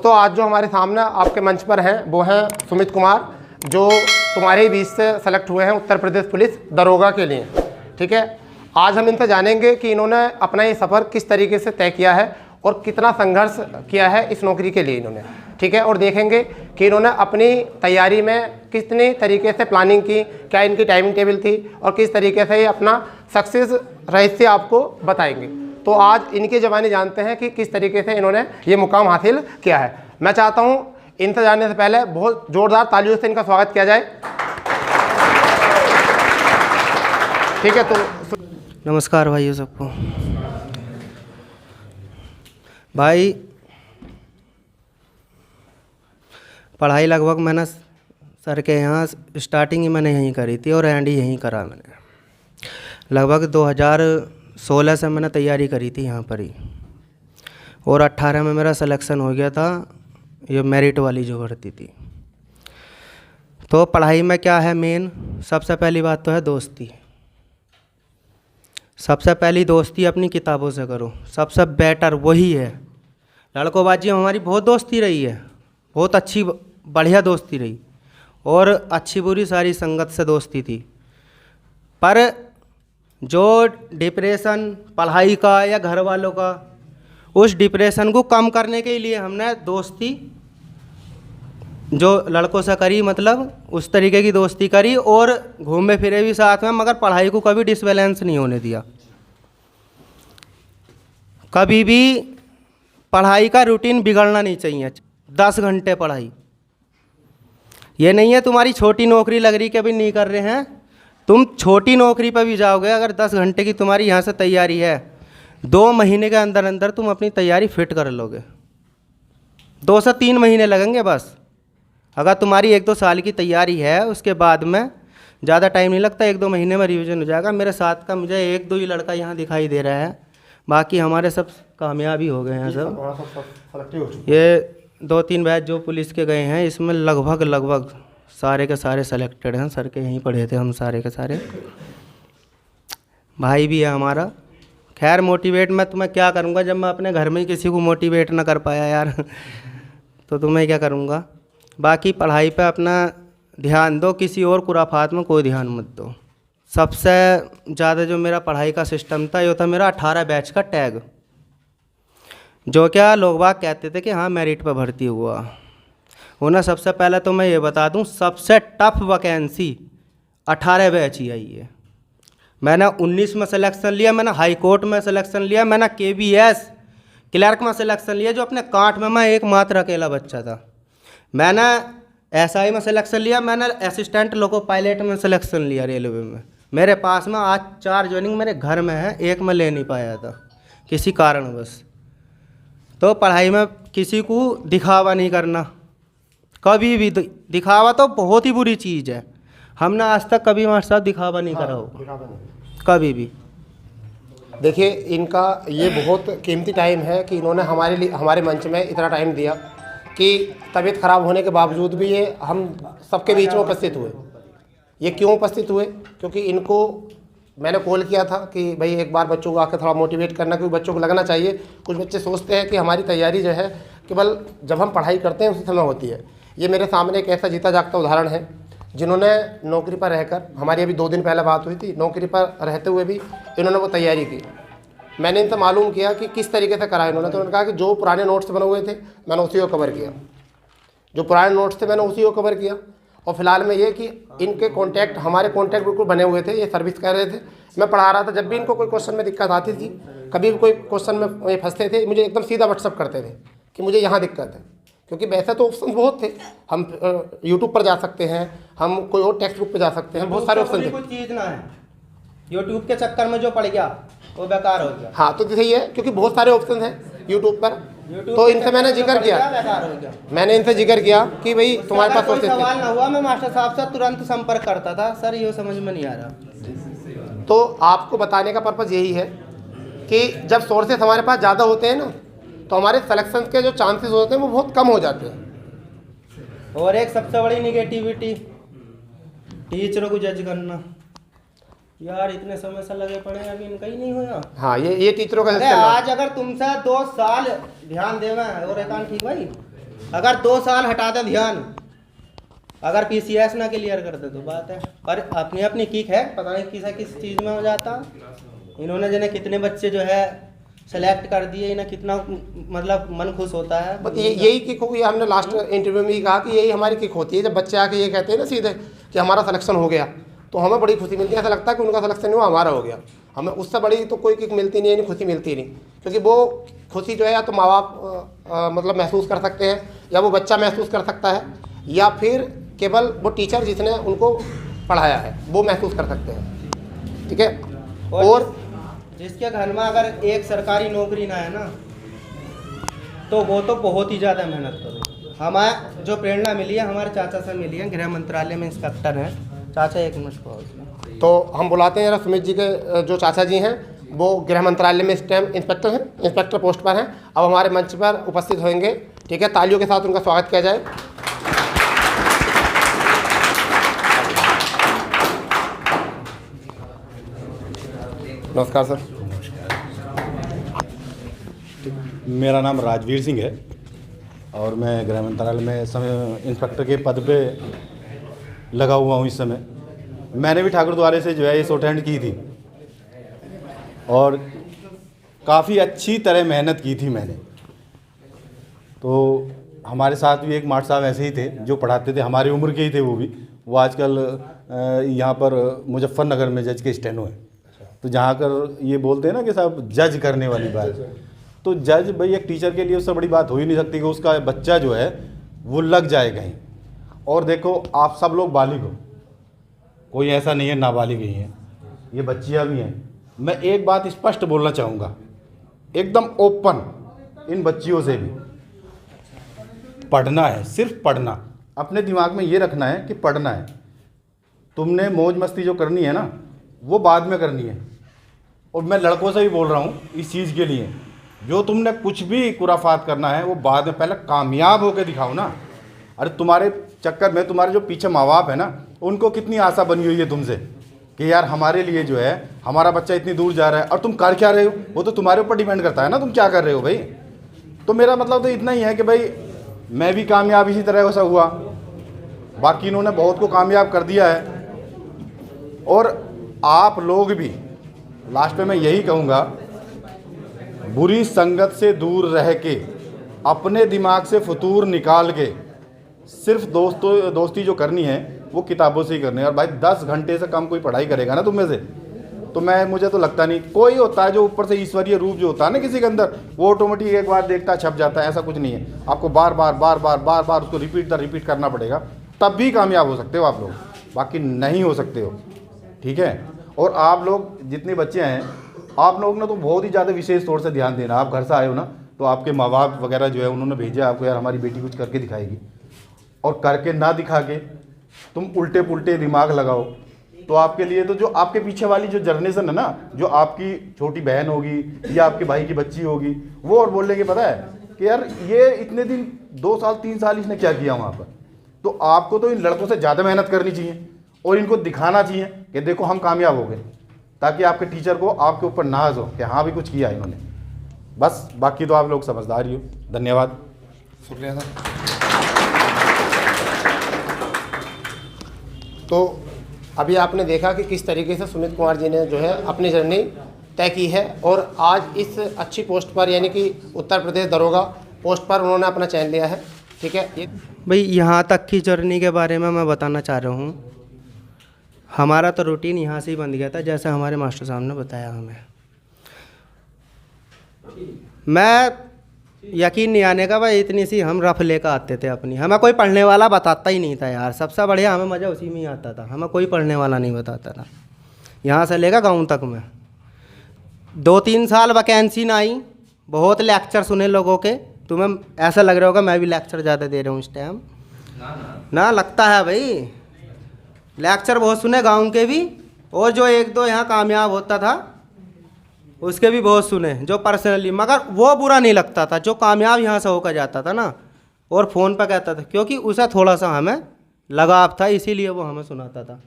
दोस्तों आज जो हमारे सामने आपके मंच पर हैं वो हैं सुमित कुमार, जो तुम्हारे ही बीच से सेलेक्ट हुए हैं उत्तर प्रदेश पुलिस दरोगा के लिए। ठीक है, आज हम इनसे जानेंगे कि इन्होंने अपना ये सफ़र किस तरीके से तय किया है और कितना संघर्ष किया है इस नौकरी के लिए इन्होंने। ठीक है, और देखेंगे कि इन्होंने अपनी तैयारी में कितने तरीके से प्लानिंग की, क्या इनकी टाइमिंग टेबल थी और किस तरीके से ये अपना सक्सेस रहस्य आपको बताएंगे। तो आज इनके ज़बानी जानते हैं कि किस तरीके से इन्होंने ये मुकाम हासिल किया है। मैं चाहता हूँ इनसे जानने से पहले बहुत ज़ोरदार तालियों से इनका स्वागत किया जाए। ठीक है, तो नमस्कार भाइयों सबको। भाई पढ़ाई लगभग मैंने सर के यहाँ स्टार्टिंग ही मैंने यहीं करी थी और एंड यहीं करा मैंने। लगभग 2016 से मैंने तैयारी करी थी यहाँ पर ही, और 18 में मेरा सिलेक्शन हो गया था, ये मेरिट वाली जो भर्ती थी। तो पढ़ाई में क्या है मेन, सबसे पहली बात तो है दोस्ती। सबसे पहली दोस्ती अपनी किताबों से करो, सबसे बेटर वही है। लड़कों बाजी हमारी बहुत दोस्ती रही है, बहुत अच्छी बढ़िया दोस्ती रही, और अच्छी बुरी सारी संगत से दोस्ती थी। पर जो डिप्रेशन पढ़ाई का या घर वालों का, उस डिप्रेशन को कम करने के लिए हमने दोस्ती जो लड़कों से करी, मतलब उस तरीके की दोस्ती करी, और घूमे फिरे भी साथ में, मगर पढ़ाई को कभी डिसबैलेंस नहीं होने दिया। कभी भी पढ़ाई का रूटीन बिगड़ना नहीं चाहिए। 10 घंटे पढ़ाई, ये नहीं है तुम्हारी छोटी नौकरी लग रही कि अभी नहीं कर रहे हैं, तुम छोटी नौकरी पर भी जाओगे। अगर 10 घंटे की तुम्हारी यहाँ से तैयारी है, 2 महीने के अंदर अंदर तुम अपनी तैयारी फिट कर लोगे। 2 से 3 महीने लगेंगे बस। अगर तुम्हारी 1-2 साल की तैयारी है, उसके बाद में ज़्यादा टाइम नहीं लगता, 1-2 महीने में रिवीजन हो जाएगा। मेरे साथ का मुझे 1-2 ही लड़का यहाँ दिखाई दे रहा है, बाकी हमारे सब कामयाबी हो गए हैं सब। ये 2-3 बैच जो पुलिस के गए हैं, इसमें लगभग सारे के सारे सेलेक्टेड हैं। सर के यहीं पढ़े थे हम सारे के सारे। भाई भी है हमारा। खैर मोटिवेट मैं तुम्हें क्या करूँगा, जब मैं अपने घर में ही किसी को मोटिवेट ना कर पाया यार तो तुम्हें क्या करूँगा। बाकी पढ़ाई पे अपना ध्यान दो, किसी और खुराफात में कोई ध्यान मत दो। सबसे ज़्यादा जो मेरा पढ़ाई का सिस्टम था, ये था मेरा 18 बैच का टैग, जो क्या लोग बाग कहते थे कि हाँ मेरिट पर भर्ती हुआ। उन्हें सबसे पहले तो मैं ये बता दूं, सबसे टफ वैकेंसी 18 बैच ही आई है। मैंने 19 में सिलेक्शन लिया, मैंने हाई कोर्ट में सिलेक्शन लिया, मैंने KBS क्लर्क में सिलेक्शन लिया, जो अपने कांट में मैं एकमात्र अकेला बच्चा था। मैंने SI में सिलेक्शन लिया, मैंने असिस्टेंट लोको पायलट में सिलेक्शन लिया रेलवे में। मेरे पास में आज 4 ज्वाइनिंग मेरे घर में है, एक मैं ले नहीं पाया था किसी कारणवश। तो पढ़ाई में किसी को दिखावा नहीं करना, कभी भी। दिखावा तो बहुत ही बुरी चीज़ है। हमने आज तक कभी हमारे साथ दिखावा नहीं करा हो, कभी भी। देखिए, इनका ये बहुत कीमती टाइम है कि इन्होंने हमारे लिए, हमारे मंच में इतना टाइम दिया कि तबीयत ख़राब होने के बावजूद भी ये हम सबके बीच में उपस्थित हुए। ये क्यों उपस्थित हुए? क्योंकि इनको मैंने कॉल किया था कि भाई एक बार बच्चों को आकर थोड़ा मोटिवेट करना, क्योंकि बच्चों को लगना चाहिए। कुछ बच्चे सोचते हैं कि हमारी तैयारी जो है केवल जब हम पढ़ाई करते हैं उसी समय होती है। ये मेरे सामने एक ऐसा जीता जागता उदाहरण है, जिन्होंने नौकरी पर रहकर, हमारी अभी 2 दिन पहले बात हुई थी, नौकरी पर रहते हुए भी इन्होंने वो तैयारी की। मैंने इनसे मालूम किया कि किस तरीके से करा इन्होंने, तो उन्होंने कहा कि जो पुराने नोट्स बने हुए थे मैंने उसी को कवर किया। जो पुराने नोट्स थे मैंने उसी को कवर किया। और फिलहाल में ये कि इनके कॉन्टैक्ट, हमारे कॉन्टैक्ट बिल्कुल बने हुए थे। ये सर्विस कर रहे थे, मैं पढ़ा रहा था। जब भी इनको कोई क्वेश्चन में दिक्कत आती थी, कभी भी कोई क्वेश्चन में ये फंसते थे, मुझे एकदम सीधा व्हाट्सअप करते थे कि मुझे यहाँ दिक्कत है। क्योंकि वैसे तो ऑप्शन बहुत थे, हम यूट्यूब पर जा सकते हैं, हम कोई और टेक्स्ट बुक पर जा सकते हैं, बहुत सारे ऑप्शन थे। कुछ चीज़ ना है, यूट्यूब के चक्कर में जो पड़ गया वो बेकार हो गया। हाँ, तो सही है, क्योंकि बहुत सारे ऑप्शन हैं यूट्यूब पर। तो इनसे मैंने जिक्र किया, मैंने इनसे जिक्र किया कि भाई तुम्हारे पास कोई सवाल ना हुआ, मैं मास्टर साहब से तुरंत संपर्क करता था, सर ये समझ में नहीं आ रहा। तो आपको बताने का पर्पज़ यही है कि जब सोर्सेस हमारे पास ज़्यादा होते हैं ना, तो हमारे सिलेक्शन के जो चांसेस होते हैं वो बहुत कम हो जाते हैं। और एक सबसे बड़ी निगेटिविटी, टीचरों को जज करना। यार इतने समय से लगे पड़े अभी इनका ही नहीं होया। हाँ, ये टीचरों का आज अगर तुमसे 2 साल ध्यान देवे और एकान ठीक भाई अगर 2 साल हटा दे ध्यान, अगर पीसीएस ना क्लियर कर दे तो बात है, पर अपनी अपनी किक है, पता नहीं किस चीज़ में हो जाता। इन्होंने जिन्हें कितने बच्चे जो है सेलेक्ट कर दिए, इन्हें कितना मतलब मन खुश होता है। बट यही किक होगी, हमने लास्ट इंटरव्यू में ही कहा कि यही हमारी किक होती है जब बच्चे आके ये कहते हैं ना सीधे कि हमारा सिलेक्शन हो गया, तो हमें बड़ी खुशी मिलती है। ऐसा लगता है कि उनका सिलेक्शन नहीं हुआ, हमारा हो गया। हमें उससे बड़ी तो कोई किक मिलती नहीं है, खुशी मिलती नहीं, क्योंकि वो खुशी जो है या तो माँ बाप मतलब महसूस कर सकते हैं, या वो बच्चा महसूस कर सकता है, या फिर केवल वो टीचर जिसने उनको पढ़ाया है वो महसूस कर सकते हैं। ठीक है। और जिसके घर में अगर एक सरकारी नौकरी ना है ना, तो वो तो बहुत ही ज़्यादा मेहनत करो। हमें जो प्रेरणा मिली है हमारे चाचा से मिली है, गृह मंत्रालय में इंस्पेक्टर हैं चाचा। एक मिनट को तो हम बुलाते हैं जरा सुमित जी के जो चाचा जी हैं, वो गृह मंत्रालय में इस टाइम इंस्पेक्टर हैं, इंस्पेक्टर पोस्ट पर हैं। अब हमारे मंच पर उपस्थित होंगे। ठीक है, तालियों के साथ उनका स्वागत किया जाए। नमस्कार सर। मेरा नाम राजवीर सिंह है और मैं गृह मंत्रालय में समय इंस्पेक्टर के पद पे लगा हुआ हूँ इस समय। मैंने भी ठाकुर द्वारे से जो है इस अटेंड की थी और काफ़ी अच्छी तरह मेहनत की थी मैंने। तो हमारे साथ भी एक माट साहब ऐसे ही थे जो पढ़ाते थे, हमारी उम्र के ही थे वो भी। वो आजकल यहाँ पर मुजफ्फरनगर में जज के स्टेनो है। तो जहाँ कर ये बोलते हैं ना कि साहब जज करने वाली बात, तो जज भाई एक टीचर के लिए उससे बड़ी बात हो ही नहीं सकती कि उसका बच्चा जो है वो लग जाए कहीं। और देखो आप सब लोग बालिग हो, कोई ऐसा नहीं है नाबालिग ही हैं, ये बच्चियाँ भी हैं। मैं एक बात स्पष्ट बोलना चाहूँगा एकदम ओपन इन बच्चियों से भी, पढ़ना है, सिर्फ पढ़ना। अपने दिमाग में ये रखना है कि पढ़ना है। तुमने मौज मस्ती जो करनी है ना वो बाद में करनी है। और मैं लड़कों से भी बोल रहा हूँ इस चीज़ के लिए, जो तुमने कुछ भी खुराफात करना है वो बाद में, पहले कामयाब होकर दिखाओ ना। अरे तुम्हारे चक्कर में तुम्हारे जो पीछे माँ बाप है ना, उनको कितनी आशा बनी हुई है तुमसे कि यार हमारे लिए जो है हमारा बच्चा इतनी दूर जा रहा है, और तुम कर क्या रहे हो वो तो तुम्हारे ऊपर डिपेंड करता है ना, तुम क्या कर रहे हो भाई। तो मेरा मतलब तो इतना ही है कि भाई मैं भी कामयाब इसी तरह वैसा हुआ, बाकी इन्होंने बहुत को कामयाब कर दिया है। और आप लोग भी, लास्ट में मैं यही कहूँगा, बुरी संगत से दूर रह के अपने दिमाग से फतूर निकाल के सिर्फ दोस्ती जो करनी है वो किताबों से ही करनी है। और भाई 10 घंटे से कम कोई पढ़ाई करेगा ना तुम में से, तो मुझे तो लगता नहीं कोई होता है जो ऊपर से ईश्वरीय रूप जो होता है ना किसी के अंदर, वो ऑटोमेटिक एक बार देखता छप जाता है। ऐसा कुछ नहीं है, आपको बार बार उसको रिपीट करना पड़ेगा, तब भी कामयाब हो सकते हो आप लोग, बाकी नहीं हो सकते हो। ठीक है। और आप लोग जितने बच्चे हैं, आप लोग ना तो बहुत ही ज़्यादा विशेष तौर से ध्यान देना। आप घर से आए हो ना, तो आपके माँ बाप वगैरह जो है उन्होंने भेजा आपको, यार हमारी बेटी कुछ करके दिखाएगी, और करके ना दिखा के तुम उल्टे पुल्टे दिमाग लगाओ, तो आपके लिए तो जो आपके पीछे वाली जो जनरेशन है ना, जो आपकी छोटी बहन होगी या आपके भाई की बच्ची होगी, वो और बोलेंगे पता है कि यार ये इतने दिन 2 साल 3 साल इसने क्या किया वहाँ पर। तो आपको तो इन लड़कों से ज़्यादा मेहनत करनी चाहिए और इनको दिखाना चाहिए कि देखो हम कामयाब हो गए, ताकि आपके टीचर को आपके ऊपर नाज हो कि हाँ भी कुछ किया इन्होंने। बस बाकी तो आप लोग समझदार ही हो। धन्यवाद। शुक्रिया सर। तो अभी आपने देखा कि किस तरीके से सुमित कुमार जी ने जो है अपनी जर्नी तय की है, और आज इस अच्छी पोस्ट पर यानी कि उत्तर प्रदेश दरोगा पोस्ट पर उन्होंने अपना चयन लिया है। ठीक है भाई, यहाँ तक की जर्नी के बारे में मैं बताना चाह रहा हूँ। हमारा तो रूटीन यहाँ से ही बन गया था, जैसे हमारे मास्टर साहब ने बताया हमें। मैं यकीन नहीं आने का भाई, इतनी सी हम रफ लेकर आते थे अपनी, हमें कोई पढ़ने वाला बताता ही नहीं था यार। सबसे बढ़िया हमें मज़ा उसी में ही आता था, हमें कोई पढ़ने वाला नहीं बताता था। यहाँ से लेकर गाँव तक में 2-3 साल वैकेंसी ना आई, बहुत लेक्चर सुने लोगों के। तुम्हें ऐसा लग रहा होगा मैं भी लेक्चर ज़्यादा दे रहा हूँ इस टाइम, ना लगता है भाई। लेक्चर बहुत सुने गांव के भी, और जो 1-2 यहाँ कामयाब होता था उसके भी बहुत सुने जो पर्सनली, मगर वो बुरा नहीं लगता था जो कामयाब यहाँ से होकर जाता था ना, और फ़ोन पर कहता था, क्योंकि उसे थोड़ा सा हमें लगाव था, इसीलिए वो हमें सुनाता था।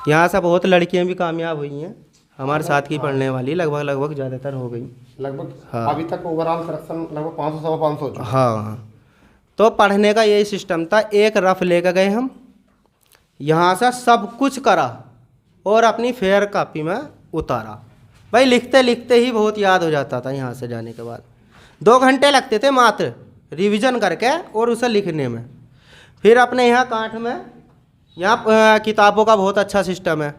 यहाँ से बहुत लड़कियाँ भी कामयाब हुई हैं हमारे साथ की पढ़ने वाली, लगभग ज़्यादातर हो गई। लगभग हाँ। अभी तक ओवरऑल सिलेक्शन लगभग 500 सवा 500। हाँ। तो पढ़ने का यही सिस्टम था, एक रफ लेकर गए हम, यहाँ से सब कुछ करा और अपनी फेयर कॉपी में उतारा। भाई लिखते लिखते ही बहुत याद हो जाता था। यहाँ से जाने के बाद 2 घंटे लगते थे मात्र रिवीजन करके और उसे लिखने में। फिर अपने यहाँ कांठ में यहाँ किताबों का बहुत अच्छा सिस्टम है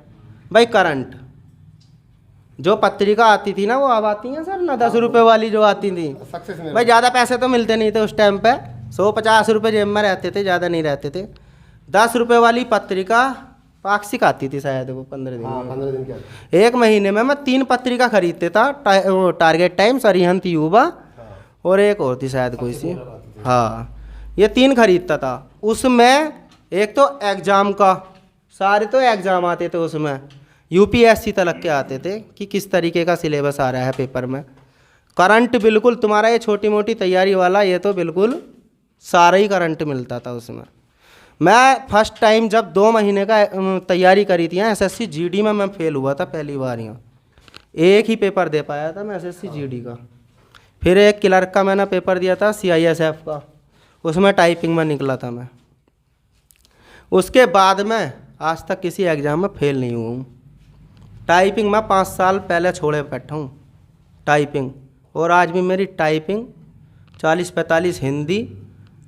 भाई। करंट जो पत्रिका आती थी ना, वो अब आती हैं सर ना 10 रुपये वाली जो आती थी भाई। ज़्यादा पैसे तो मिलते नहीं थे उस टाइम पे, 150 रुपये जेब में रहते थे, ज़्यादा नहीं रहते थे। 10 रुपये वाली पत्रिका पाक्षिक आती थी शायद, वो 15 दिन में। 15 दिन के 1 महीने में मैं 3 पत्रिका खरीदते था। टारगेट टाइम्स, अरिहंत युवा और एक और थी शायद कोई सी, हाँ, ये 3 खरीदता था। उसमें एक तो एग्ज़ाम का, सारे तो एग्ज़ाम आते थे उसमें, यूपीएससी तक के आते थे कि किस तरीके का सिलेबस आ रहा है पेपर में। करंट बिल्कुल तुम्हारा ये छोटी मोटी तैयारी वाला, ये तो बिल्कुल सारा ही करंट मिलता था उसमें। मैं फर्स्ट टाइम जब 2 महीने का तैयारी करी थी एसएससी जीडी में, मैं फेल हुआ था पहली बार। यहाँ एक ही पेपर दे पाया था मैं एसएससी जीडी का। फिर एक क्लर्क का मैंने पेपर दिया था सीआईएसएफ का, उसमें टाइपिंग में निकला था मैं। उसके बाद में आज तक किसी एग्ज़ाम में फेल नहीं हुआ हूँ। टाइपिंग में 5 साल पहले छोड़े बैठा हूँ टाइपिंग, और आज भी मेरी टाइपिंग 40-45 हिंदी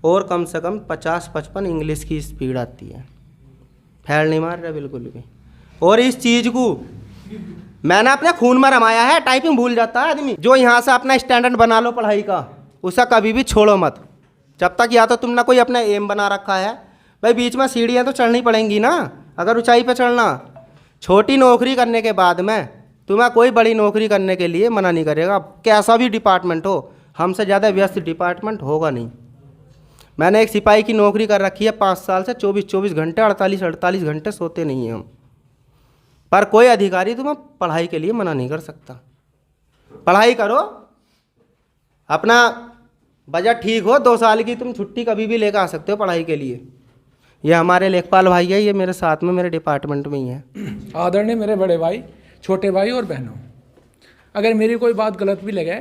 और कम से कम 50-55 इंग्लिश की स्पीड आती है। फैल नहीं मार रहा बिल्कुल भी। और इस चीज़ को मैंने अपने खून में रमाया है। टाइपिंग भूल जाता है आदमी। जो यहाँ से अपना स्टैंडर्ड बना लो पढ़ाई का, उसे कभी भी छोड़ो मत जब तक या तो तुमने कोई अपना एम बना रखा है। भाई बीच में सीढ़ियाँ तो चढ़नी पड़ेंगी ना, अगर ऊंचाई पे चढ़ना। छोटी नौकरी करने के बाद में तुम्हें कोई बड़ी नौकरी करने के लिए मना नहीं करेगा, कैसा भी डिपार्टमेंट हो। हमसे ज़्यादा व्यस्त डिपार्टमेंट होगा नहीं। मैंने एक सिपाही की नौकरी कर रखी है 5 साल से, 24-24 घंटे, 48-48 घंटे सोते नहीं हैं हम। पर कोई अधिकारी तुम्हें पढ़ाई के लिए मना नहीं कर सकता। पढ़ाई करो, अपना बजट ठीक हो, 2 साल की तुम छुट्टी कभी भी लेकर आ सकते हो पढ़ाई के लिए। ये हमारे लेखपाल भाई है, ये मेरे साथ में मेरे डिपार्टमेंट में ही है। आदरणीय मेरे बड़े भाई, छोटे भाई और बहनों, अगर मेरी कोई बात गलत भी लगे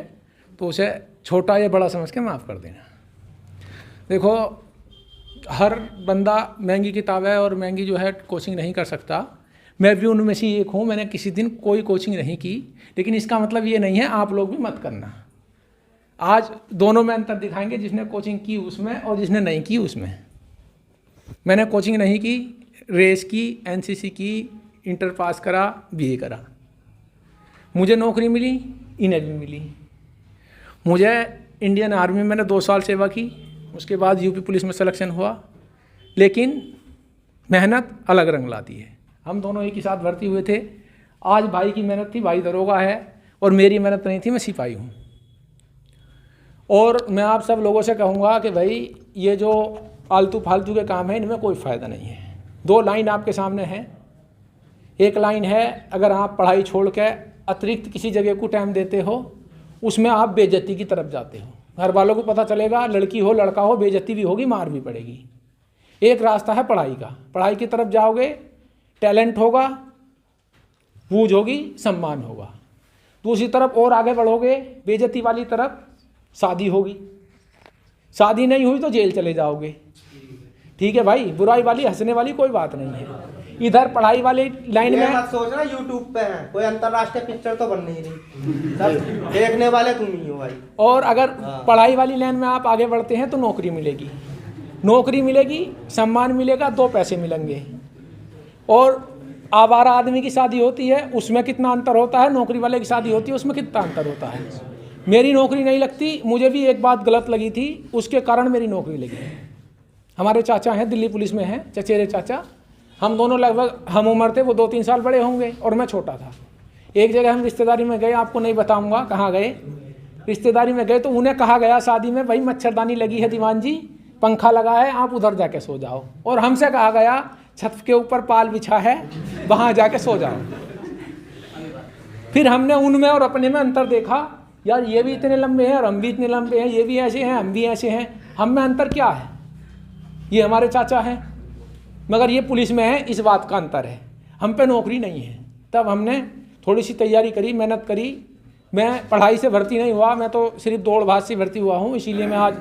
तो उसे छोटा या बड़ा समझ के माफ़ कर देना। देखो, हर बंदा महंगी किताबें और महंगी जो है कोचिंग नहीं कर सकता। मैं भी उनमें से एक हूँ। मैंने किसी दिन कोई कोचिंग नहीं की, लेकिन इसका मतलब ये नहीं है आप लोग भी मत करना। आज दोनों में अंतर दिखाएंगे, जिसने कोचिंग की उसमें और जिसने नहीं की उसमें। मैंने कोचिंग नहीं की, रेस की, एनसीसी की, इंटर पास करा, बीए करा। मुझे नौकरी मिली, इन्हें भी मिली। मुझे इंडियन आर्मी में मैंने 2 साल सेवा की, उसके बाद यूपी पुलिस में सिलेक्शन हुआ। लेकिन मेहनत अलग रंग लाती है। हम दोनों एक ही साथ भर्ती हुए थे। आज भाई की मेहनत थी, भाई दरोगा है, और मेरी मेहनत नहीं थी, मैं सिपाही हूँ। और मैं आप सब लोगों से कहूँगा कि भाई ये जो आलतू फालतू के काम है, इनमें कोई फ़ायदा नहीं है। 2 लाइन आपके सामने है। एक लाइन है, अगर आप पढ़ाई छोड़ के अतिरिक्त किसी जगह को टाइम देते हो, उसमें आप बेइज्जती की तरफ जाते हो। घर वालों को पता चलेगा, लड़की हो लड़का हो, बेइज्जती भी होगी, मार भी पड़ेगी। एक रास्ता है पढ़ाई का, पढ़ाई की तरफ जाओगे, टैलेंट होगा, बूझ होगी, सम्मान होगा। दूसरी तरफ और आगे बढ़ोगे, बेइज्जती वाली तरफ, शादी होगी। शादी नहीं हुई तो जेल चले जाओगे। ठीक है भाई, बुराई वाली हंसने वाली कोई बात नहीं है। इधर पढ़ाई वाली लाइन में मत सोचना यूट्यूब पे है, कोई अंतर्राष्ट्रीय पिक्चर तो बन नहीं रही, सब देखने वाले तुम ही हो भाई। और अगर पढ़ाई वाली लाइन में आप आगे बढ़ते हैं तो नौकरी मिलेगी, नौकरी मिलेगी, सम्मान मिलेगा, 2 पैसे मिलेंगे। और आवारा आदमी की शादी होती है, उसमें कितना अंतर होता है, नौकरी वाले की शादी होती है, उसमें कितना अंतर होता है। मेरी नौकरी नहीं लगती, मुझे भी एक बात गलत लगी थी, उसके कारण मेरी नौकरी लगी। हमारे चाचा हैं, दिल्ली पुलिस में हैं, चचेरे चाचा। हम दोनों लगभग हम उम्र थे, वो 2-3 साल बड़े होंगे और मैं छोटा था। एक जगह हम रिश्तेदारी में गए, आपको नहीं बताऊंगा कहाँ गए। रिश्तेदारी में गए तो उन्हें कहा गया शादी में, भाई मच्छरदानी लगी है दीवान जी, पंखा लगा है, आप उधर जाके सो जाओ। और हमसे कहा गया छत के ऊपर पाल बिछा है, वहाँ जाके सो जाओ। फिर हमने उनमें और अपने में अंतर देखा, यार ये भी इतने लंबे हैं और हम भी इतने लंबे हैं, ये भी ऐसे हैं, हम भी ऐसे हैं, हम में अंतर क्या है? ये हमारे चाचा हैं, मगर ये पुलिस में है, इस बात का अंतर है। हम पे नौकरी नहीं है। तब हमने थोड़ी सी तैयारी करी, मेहनत करी। मैं पढ़ाई से भर्ती नहीं हुआ, मैं तो सिर्फ दौड़ भाग से भर्ती हुआ हूँ, इसीलिए मैं आज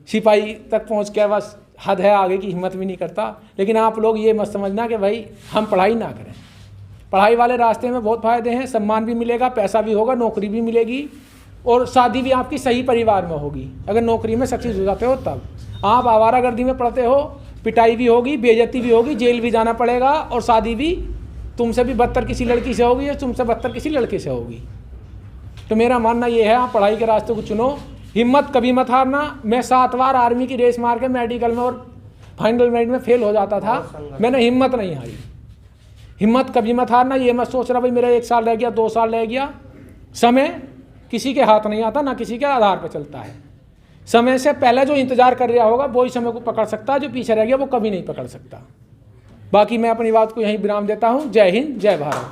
सिपाही तक पहुँच के बस हद है, आगे की हिम्मत भी नहीं करता। लेकिन आप लोग ये मत समझना कि भाई हम पढ़ाई ना करें। पढ़ाई वाले रास्ते में बहुत फ़ायदे हैं, सम्मान भी मिलेगा, पैसा भी होगा, नौकरी भी मिलेगी और शादी भी आपकी सही परिवार में होगी। अगर नौकरी में सक्सेस हो जाते हो तब। आप आवारागर्दी में पढ़ते हो, पिटाई भी होगी, बेइज्जती भी होगी, जेल भी जाना पड़ेगा और शादी भी तुमसे भी बदतर किसी लड़की से होगी या तुमसे बदतर किसी लड़के से होगी। तो मेरा मानना ये है, आप पढ़ाई के रास्ते को चुनो, हिम्मत कभी मत हारना। मैं 7 बार आर्मी की रेस मार के मेडिकल में और फाइनल मेरिट में फेल हो जाता था, मैंने हिम्मत नहीं हारी। हिम्मत कभी मत हारना। ये मत सोच रहा भाई मेरा 1 साल रह गया, 2 साल रह गया। समय किसी के हाथ नहीं आता, ना किसी के आधार पर चलता है। समय से पहले जो इंतजार कर रहा होगा वही समय को पकड़ सकता है, जो पीछे रह गया वो कभी नहीं पकड़ सकता। बाकी मैं अपनी बात को यहीं विराम देता हूँ। जय हिंद, जय भारत।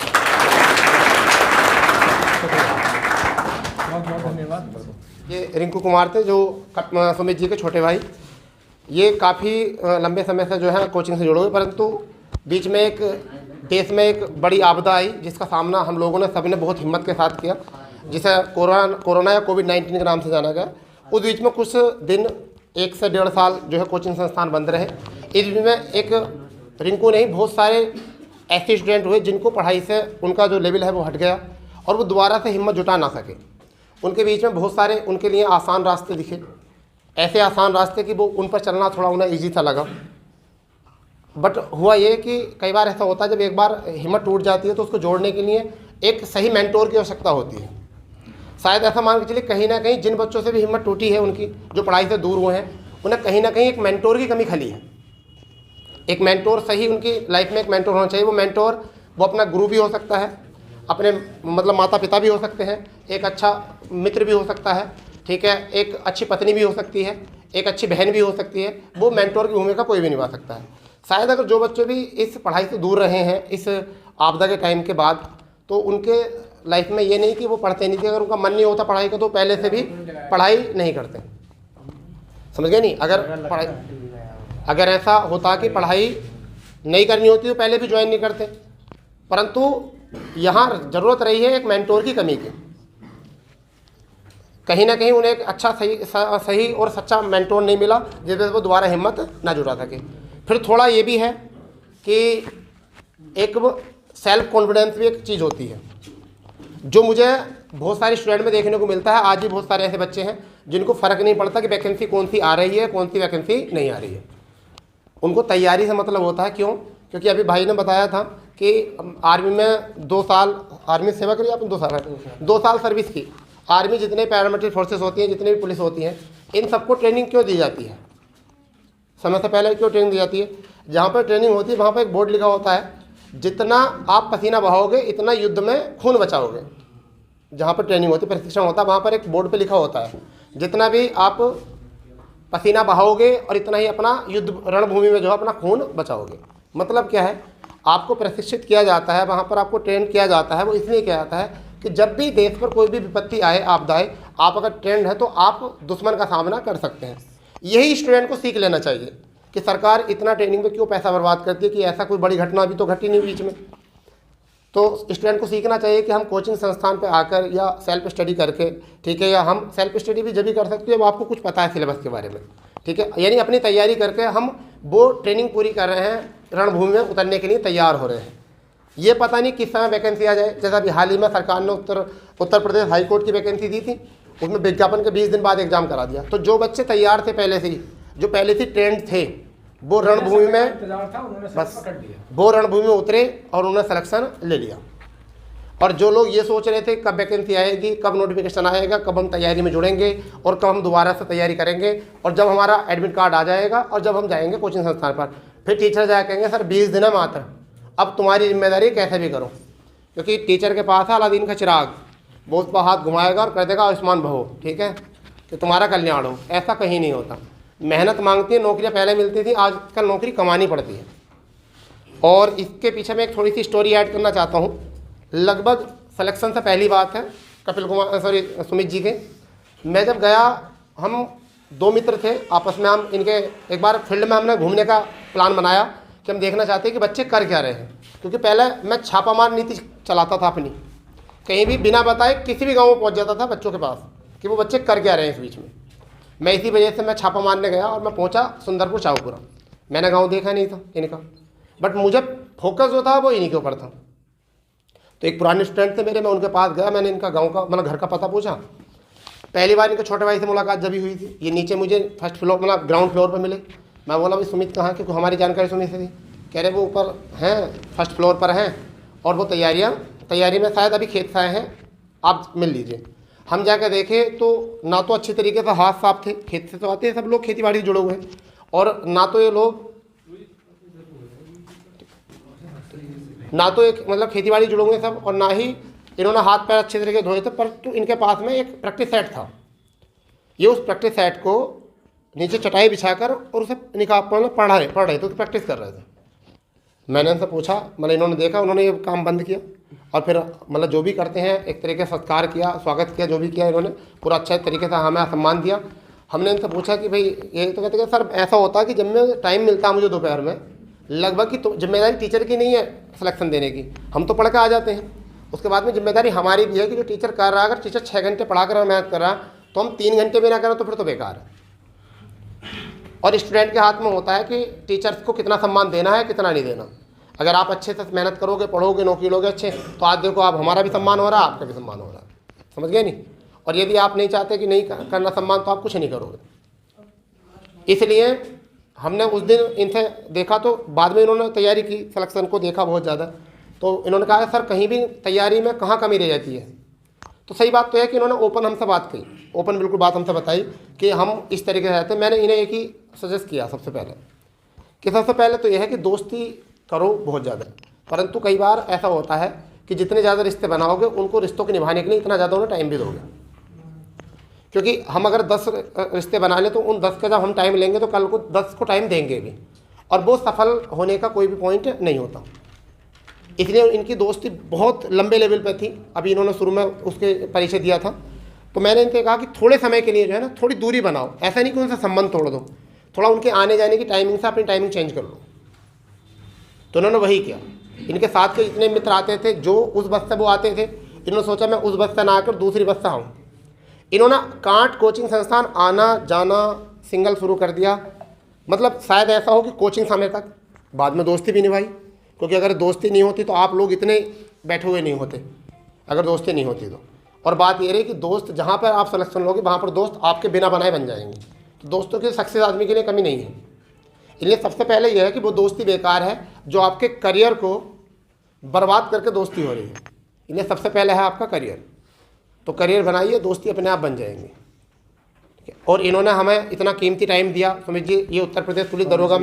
बहुत बहुत धन्यवाद। ये रिंकू कुमार थे जो सुमित जी के छोटे भाई। ये काफ़ी लंबे समय से जो है कोचिंग से जुड़े हुए, परंतु बीच में एक देश में एक बड़ी आपदा आई जिसका सामना हम लोगों ने सबने बहुत हिम्मत के साथ किया, जिसे कोरोना या कोविड-19 के नाम से जाना गया। उस बीच में कुछ दिन 1 से 1.5 साल जो है कोचिंग संस्थान बंद रहे। इस बीच में एक रिंकू नहीं, बहुत सारे ऐसे स्टूडेंट हुए जिनको पढ़ाई से उनका जो लेवल है वो हट गया और वो दोबारा से हिम्मत जुटा ना सके। उनके बीच में बहुत सारे उनके लिए आसान रास्ते दिखे, ऐसे आसान रास्ते कि वो उन पर चलना थोड़ा उन्हें ईजी सा लगा। बट हुआ ये कि कई बार ऐसा होता है जब एक बार हिम्मत टूट जाती है तो उसको जोड़ने के लिए एक सही मेंटोर की आवश्यकता होती है। शायद ऐसा मान के चलिए कहीं ना कहीं जिन बच्चों से भी हिम्मत टूटी है उनकी, जो पढ़ाई से दूर हुए हैं, उन्हें कहीं ना कहीं एक मेंटोर की कमी खली है। एक मेंटोर सही, उनकी लाइफ में एक मेंटोर होना चाहिए। वो मेंटोर वो अपना गुरु भी हो सकता है, अपने मतलब माता पिता भी हो सकते हैं, एक अच्छा मित्र भी हो सकता है, ठीक है, एक अच्छी पत्नी भी हो सकती है, एक अच्छी बहन भी हो सकती है। वो मेंटोर की भूमिका कोई भी निभा सकता है। शायद अगर जो बच्चे भी इस पढ़ाई से दूर रहे हैं इस आपदा के टाइम के बाद, तो उनके लाइफ में ये नहीं कि वो पढ़ते नहीं थे। अगर उनका मन नहीं होता पढ़ाई का तो पहले से भी पढ़ाई नहीं करते। समझ गए नहीं? अगर ऐसा होता कि पढ़ाई नहीं करनी होती तो पहले भी ज्वाइन नहीं करते। परंतु यहाँ ज़रूरत रही है एक मेंटोर की कमी की। कहीं ना कहीं उन्हें एक अच्छा सही और सच्चा मेंटोर नहीं मिला जिससे वो दोबारा हिम्मत ना जुटा सके। फिर थोड़ा ये भी है कि एक सेल्फ कॉन्फिडेंस भी एक चीज़ होती है जो मुझे बहुत सारे स्टूडेंट में देखने को मिलता है। आज भी बहुत सारे ऐसे बच्चे हैं जिनको फ़र्क नहीं पड़ता कि वैकेंसी कौन सी आ रही है, कौन सी वैकेंसी नहीं आ रही है। उनको तैयारी से मतलब होता है। क्यों? क्योंकि अभी भाई ने बताया था कि आर्मी में 2 साल आर्मी सेवा करी आपने, 2 साल सर्विस की। आर्मी जितने पैरामिलिट्री फोर्सेस होती हैं, जितनी भी पुलिस होती हैं, इन सबको ट्रेनिंग क्यों दी जाती है? समय से पहले क्यों ट्रेनिंग दी जाती है? जहाँ पर ट्रेनिंग होती है वहाँ पर एक बोर्ड लिखा होता है, जितना आप पसीना बहाओगे इतना युद्ध में खून बचाओगे। जहाँ पर ट्रेनिंग होती है, प्रशिक्षण होता है, वहाँ पर एक बोर्ड पे लिखा होता है, जितना भी आप पसीना बहाओगे और इतना ही अपना युद्ध रणभूमि में जो है अपना खून बचाओगे। मतलब क्या है? आपको प्रशिक्षित किया जाता है, वहाँ पर आपको ट्रेन किया जाता है। वो इसलिए किया जाता है कि जब भी देश पर कोई भी विपत्ति आए, आपदा आए, आप अगर ट्रेंड है तो आप दुश्मन का सामना कर सकते हैं। यही स्टूडेंट को सीख लेना चाहिए कि सरकार इतना ट्रेनिंग में क्यों पैसा बर्बाद करती है, कि ऐसा कोई बड़ी घटना अभी तो घटी नहीं बीच में। तो स्टूडेंट को सीखना चाहिए कि हम कोचिंग संस्थान पे आकर या सेल्फ स्टडी करके, ठीक है, या हम सेल्फ स्टडी भी जब भी कर सकते हैं जब आपको कुछ पता है सिलेबस के बारे में, ठीक है, यानी अपनी तैयारी करके हम वो ट्रेनिंग पूरी कर रहे हैं, रणभूमि में उतरने के लिए तैयार हो रहे हैं। ये पता नहीं किस समय वैकेंसी आ जाए। जैसा अभी हाल ही में सरकार ने उत्तर प्रदेश हाई कोर्ट की वैकेंसी दी थी, उसमें विज्ञापन के 20 दिन बाद एग्जाम करा दिया। तो जो बच्चे तैयार थे पहले से ही, जो पहले से ट्रेंड थे, वो रणभूमि में बस वो रणभूमि में उतरे और उन्होंने सिलेक्शन ले लिया। और जो लोग ये सोच रहे थे कब वैकेंसी आएगी, कब नोटिफिकेशन आएगा, कब हम तैयारी में जुड़ेंगे और कब हम दोबारा से तैयारी करेंगे, और जब हमारा एडमिट कार्ड आ जाएगा और जब हम जाएंगे कोचिंग संस्थान पर, फिर टीचर जाकर कहेंगे सर 20 दिन है मात्र, अब तुम्हारी जिम्मेदारी कैसे भी करो। क्योंकि टीचर के पास है अलादीन का चिराग, वो उस पर हाथ घुमाएगा और कह देगा आयुष्मान भवो, ठीक है, कि तुम्हारा कल्याण हो। ऐसा कहीं नहीं होता। मेहनत मांगती है, नौकरियाँ पहले मिलती थी, आजकल नौकरी कमानी पड़ती है। और इसके पीछे मैं एक थोड़ी सी स्टोरी ऐड करना चाहता हूँ। लगभग सिलेक्शन से पहली बात है सुमित जी के। मैं जब गया, हम 2 मित्र थे आपस में, हम इनके एक बार फील्ड में हमने घूमने का प्लान बनाया कि हम देखना चाहते हैं कि बच्चे कर क्या रहे हैं। क्योंकि पहले मैं छापामार नीति चलाता था अपनी, कहीं भी बिना बताए किसी भी गाँव में पहुँच जाता था बच्चों के पास कि वो बच्चे कर क्या रहे हैं इस बीच में। मैं इसी वजह से मैं छापा मारने गया और मैं पहुंचा सुंदरपुर शाहपुरा। मैंने गांव देखा नहीं था इनका, बट मुझे फोकस जो था वो इन्हीं के ऊपर था। तो एक पुराने स्टूडेंट थे मेरे, मैं उनके पास गया, मैंने इनका गांव का मतलब घर का पता पूछा। पहली बार इनके छोटे भाई से मुलाकात जब भी हुई थी, ये नीचे मुझे फर्स्ट फ्लोर मतलब ग्राउंड फ्लोर पर मिले। मैं बोला भाई सुमित कहाँ, क्योंकि हमारी जानकारी सुमित से थी। कह रहे वो ऊपर हैं, फर्स्ट फ्लोर पर हैं और वो तैयारी में शायद अभी खेत से आए हैं, आप मिल लीजिए। हम जाकर देखे तो ना तो अच्छी तरीके से हाथ साफ थे, खेत से तो आते हैं सब लोग, खेती बाड़ी से जुड़े हुए हैं, और ना तो ये लोग एक मतलब खेती बाड़ी जुड़े हुए सब, और ना ही इन्होंने हाथ पैर अच्छे तरीके धोए थे। पर तो इनके पास में एक प्रैक्टिस सेट था, ये उस प्रैक्टिस सेट को नीचे चटाई बिछाकर और उसे निकाह मतलब पढ़ रहे थे, प्रैक्टिस कर रहे थे। मैंने उनसे पूछा, मतलब इन्होंने देखा, उन्होंने ये काम बंद किया और फिर मतलब जो भी करते हैं एक तरीके से सत्कार किया, स्वागत किया, जो भी किया इन्होंने पूरा अच्छा तरीके से हमें सम्मान दिया। हमने इनसे पूछा कि भाई ये तो कहते कि सर ऐसा होता है कि जब मैं टाइम मिलता है मुझे दोपहर में, लगभग की तो जिम्मेदारी टीचर की नहीं है सिलेक्शन देने की, हम तो पढ़ के आ जाते हैं, उसके बाद में जिम्मेदारी हमारी भी है कि जो टीचर कर रहा है, अगर टीचर 6 घंटे पढ़ा कर मेहनत कर रहा है तो हम 3 घंटे भी ना करें तो फिर तो बेकार है। और स्टूडेंट के हाथ में होता है कि टीचर्स को कितना सम्मान देना है, कितना नहीं देना। अगर आप अच्छे से मेहनत करोगे, पढ़ोगे, नौकरी लोगे अच्छे, तो आज देखो आप हमारा भी सम्मान हो रहा है, आपका भी सम्मान हो रहा है, समझ गए नहीं। और यदि आप नहीं चाहते कि नहीं करना सम्मान, तो आप कुछ नहीं करोगे। इसलिए हमने उस दिन इनसे देखा, तो बाद में इन्होंने तैयारी की, सिलेक्शन को देखा बहुत ज़्यादा, तो इन्होंने कहा सर कहीं भी तैयारी में कहाँ कमी रह जाती है। तो सही बात तो है कि इन्होंने ओपन हमसे बात की, ओपन बिल्कुल बात हमसे बताई कि हम इस तरीके से रहते हैं। मैंने इन्हें एक ही सजेस्ट किया सबसे पहले तो यह है कि दोस्ती करो बहुत ज़्यादा, परंतु कई बार ऐसा होता है कि जितने ज़्यादा रिश्ते बनाओगे उनको रिश्तों को निभाने के लिए इतना ज़्यादा उन्हें टाइम भी दोगे। क्योंकि हम अगर 10 रिश्ते बना लें तो उन 10 का जब हम टाइम लेंगे तो कल को 10 को टाइम देंगे भी, और वो सफल होने का कोई भी पॉइंट नहीं होता। इसलिए इनकी दोस्ती बहुत लंबे लेवल पे थी। अभी इन्होंने शुरू में उसके परिचय दिया था, तो मैंने इनसे कहा कि थोड़े समय के लिए जो है ना थोड़ी दूरी बनाओ, ऐसा नहीं कि उनसे संबंध तोड़ दो, थोड़ा उनके आने जाने की टाइमिंग से अपनी टाइमिंग चेंज कर लो। तो उन्होंने वही किया। इनके साथ के इतने मित्र आते थे, जो उस बस से वो आते थे, इन्होंने सोचा मैं उस बस से ना आकर दूसरी बस से आऊँ। इन्होंने कांट कोचिंग संस्थान आना जाना सिंगल शुरू कर दिया। मतलब शायद ऐसा हो कि कोचिंग समय तक, बाद में दोस्ती भी निभाई, क्योंकि अगर दोस्ती नहीं होती तो आप लोग इतने बैठे हुए नहीं होते, अगर दोस्ती नहीं होती तो। और बात ये रही कि दोस्त जहाँ पर आप सिलेक्शन लोगे वहाँ पर दोस्त आपके बिना बनाए बन जाएंगे। तो दोस्तों की सक्सेस आदमी के लिए कमी नहीं है। इसलिए सबसे पहले यह है कि वो दोस्ती बेकार है जो आपके करियर को बर्बाद करके दोस्ती हो रही है। इसलिए सबसे पहले है आपका करियर, तो करियर बनाइए, दोस्ती अपने आप बन जाएंगी। और इन्होंने हमें इतना कीमती टाइम दिया। सुमित जी ये उत्तर प्रदेश पुलिस दरोगा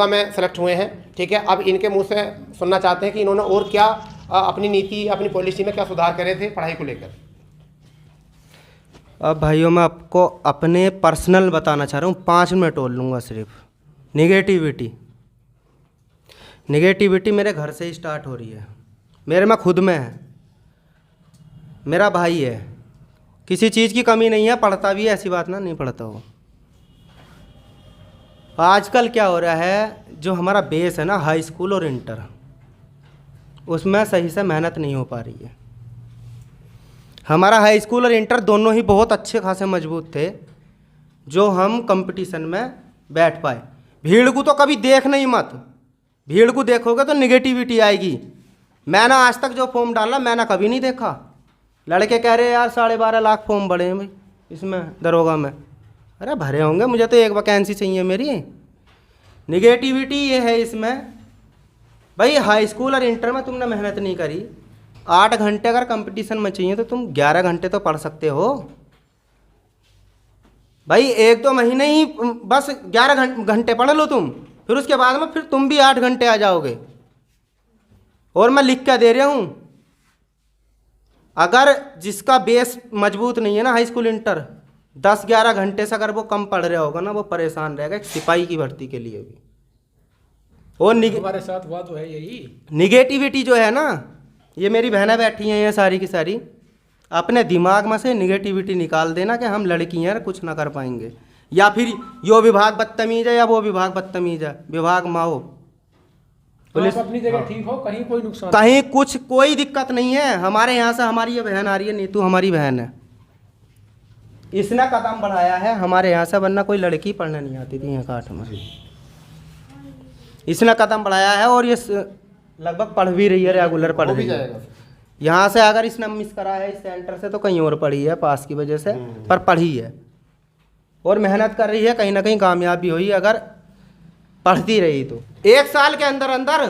में सेलेक्ट हुए हैं, ठीक है। अब इनके मुंह से सुनना चाहते हैं कि इन्होंने और क्या अपनी नीति अपनी पॉलिसी में क्या सुधार करे थे पढ़ाई को लेकर। अब भाइयों मैं आपको अपने पर्सनल बताना चाह रहा हूँ, 5 मिनट बोल लूँगा सिर्फ। निगेटिविटी मेरे घर से ही स्टार्ट हो रही है, मेरे में खुद में है। मेरा भाई है, किसी चीज़ की कमी नहीं है, पढ़ता भी है, ऐसी बात ना नहीं पढ़ता हो। आजकल क्या हो रहा है, जो हमारा बेस है ना हाई स्कूल और इंटर, उसमें सही से मेहनत नहीं हो पा रही है। हमारा हाई स्कूल और इंटर दोनों ही बहुत अच्छे खासे मजबूत थे, जो हम कंपटीशन में बैठ पाए। भीड़ को तो कभी देखना ही मत, भीड़ को देखोगे तो निगेटिविटी आएगी। मैंने आज तक जो फॉर्म डाला मैंने कभी नहीं देखा। लड़के कह रहे यार 12.5 लाख फॉर्म भरे हैं भाई इसमें दरोगा में। अरे भरे होंगे, मुझे तो एक वैकेंसी चाहिए मेरी। निगेटिविटी ये है इसमें भाई, हाई स्कूल और इंटर में तुमने मेहनत नहीं करी, 8 घंटे अगर कंपटीशन में चाहिए तो तुम 11 घंटे तो पढ़ सकते हो भाई। 1-2 महीने ही बस 11 घंटे पढ़ लो तुम, फिर उसके बाद में फिर तुम भी 8 घंटे आ जाओगे। और मैं लिख के दे रहा हूँ, अगर जिसका बेस मजबूत नहीं है ना हाई स्कूल इंटर, 10-11 घंटे से अगर वो कम पढ़ रहा होगा ना, वो परेशान रहेगा एक सिपाही की भर्ती के लिए भी। और हमारे साथ हुआ तो है यही। निगेटिविटी जो है ना, ये मेरी बहनें बैठी हैं ये सारी की सारी, अपने दिमाग में से निगेटिविटी निकाल देना कि हम लड़की हैं कुछ ना कर पाएंगे, या फिर यो विभाग बदतमीज है या वो विभाग बदतमीज है, विभाग माओ पुलिस अपनी जगह ठीक हो, कहीं कोई नुकसान कहीं कुछ कोई दिक्कत नहीं है। हमारे यहाँ से हमारी ये बहन आ रही है, नीतू हमारी बहन है, इसने कदम बढ़ाया है हमारे यहाँ से, वरना कोई लड़की पढ़ने नहीं आती थी यहाँ काठ में। इसने कदम बढ़ाया है और ये लगभग पढ़ भी रही है, रेगुलर पढ़ रही है। यहाँ से अगर इसने मिस करा है इस सेंटर से तो कहीं और पढ़ी है पास की वजह से, पर पढ़ी है और मेहनत कर रही है, कहीं ना कहीं कामयाबी हुई अगर पढ़ती रही तो। 1 साल के अंदर अंदर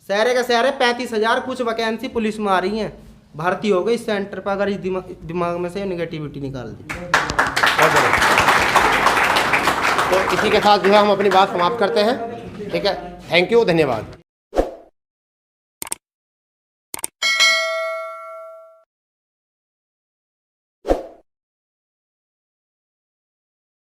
शहरे के शहरे 35,000 कुछ वैकेंसी पुलिस में आ रही हैं, भर्ती हो गई इस सेंटर पर अगर इस दिमाग में से नेगेटिविटी निकाल दी। तो इसी के साथ जो है हम अपनी बात समाप्त करते हैं। ठीक है, थैंक यू, धन्यवाद।